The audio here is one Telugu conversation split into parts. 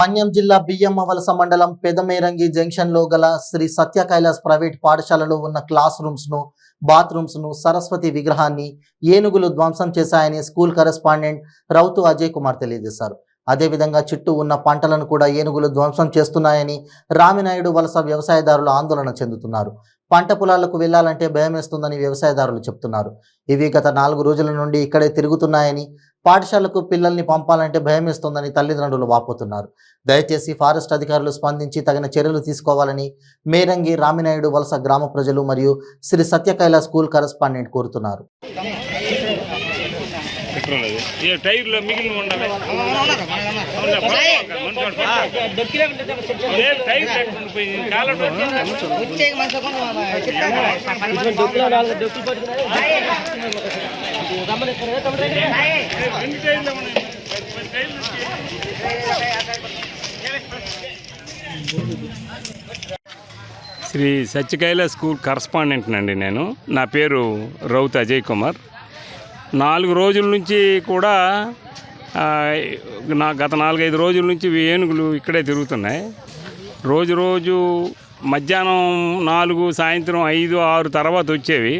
మన్యం జిల్లా బియ్యమ్మవలస మండలం పెదమేరంగి జంక్షన్ లో గల శ్రీ సత్య కైలాస్ ప్రైవేట్ పాఠశాలలో ఉన్న క్లాస్ రూమ్స్ ను బాత్రూమ్స్ ను సరస్వతి విగ్రహాన్ని ఏనుగులు ధ్వంసం చేశాయని స్కూల్ కరెస్పాండెంట్ రౌతు అజయ్ కుమార్ తెలియజేశారు. అదేవిధంగా చుట్టూ ఉన్న పంటలను కూడా ఏనుగులు ధ్వంసం చేస్తున్నాయని రామినాయుడు వలస వ్యవసాయదారులు ఆందోళన చెందుతున్నారు. పంట పొలాలకు వెళ్లాలంటే భయమేస్తుందని వ్యవసాయదారులు చెప్తున్నారు. ఇవి గత 4 రోజుల నుండి ఇక్కడే తిరుగుతున్నాయని, పాఠశాలకు పిల్లల్ని పంపాలంటే భయమేస్తుందని తల్లిదండ్రులు వాపోతున్నారు. దయచేసి ఫారెస్ట్ అధికారులు స్పందించి తగిన చర్యలు తీసుకోవాలని మేరంగి రామినాయుడు వలస గ్రామ ప్రజలు మరియు శ్రీ సత్య కైలాస్ స్కూల్ కరెస్పాండెంట్ కోరుతున్నారు. శ్రీ సత్య కైలాస్ స్కూల్ కరస్పాండెంట్ అండి. నా పేరు రౌతు అజయ్ కుమార్. 4 రోజుల నుంచి కూడా గత 4-5 రోజుల నుంచి ఏనుగులు ఇక్కడే తిరుగుతున్నాయి. రోజు మధ్యాహ్నం 4, సాయంత్రం 5, 6 తర్వాత వచ్చేవి.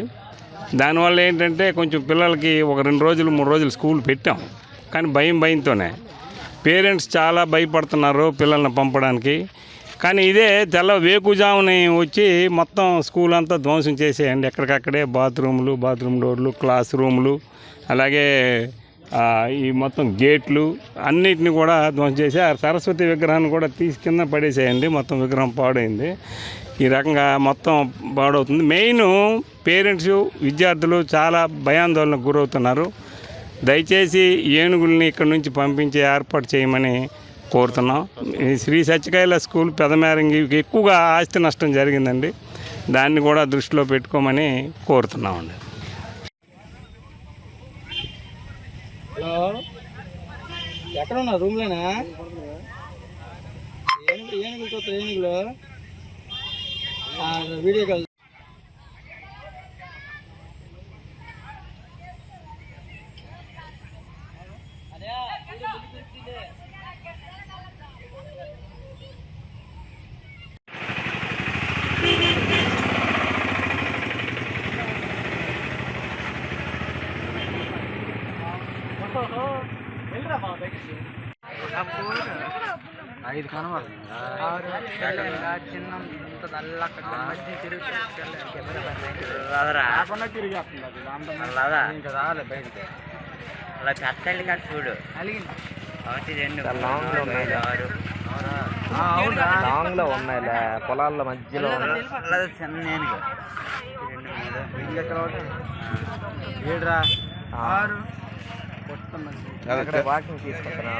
దానివల్ల ఏంటంటే కొంచెం పిల్లలకి ఒక 2 రోజులు 3 రోజులు స్కూల్ పెట్టాం. కానీ భయంతోనే పేరెంట్స్ చాలా భయపడుతున్నారు పిల్లల్ని పంపడానికి. కానీ ఇదే వేకుజాముని వచ్చి మొత్తం స్కూల్ అంతా ధ్వంసం చేసేయండి. ఎక్కడికక్కడే బాత్రూమ్ డోర్లు, క్లాస్ రూములు, అలాగే ఈ మొత్తం గేట్లు అన్నిటిని కూడా ధ్వంసం చేసి ఆ సరస్వతి విగ్రహాన్ని కూడా తీసి కింద పడేసేయండి. మొత్తం విగ్రహం పాడైంది. ఈ రకంగా మొత్తం పాడవుతుంది. మెయిన్ పేరెంట్స్, విద్యార్థులు చాలా భయాందోళనకు గురవుతున్నారు. దయచేసి ఏనుగుల్ని ఇక్కడి నుంచి పంపించే ఏర్పాటు చేయమని కోరుతున్నాం. శ్రీ సత్య కైలాస్ స్కూల్ పెదమేరంగికి ఎక్కువగా ఆస్తి నష్టం జరిగిందండి. దాన్ని కూడా దృష్టిలో పెట్టుకోమని కోరుతున్నామండి. హలో, ఎక్కడ ఉన్నా? రూమ్లోనా? ఏనుగులు చూస్తా, ఏనుగులు వీడియో కాల్. ఐదు కనవాలి చిన్న రాలే బయటకి. అలా పెద్దల్లి కాదు చూడు, 1, 2 లాంగ్ లో ఉన్నాయి, పొలాల మధ్యలో చిన్న ఏనుగు 2, 3 7 6 వాకింగ్ తీసుకుంటున్నా.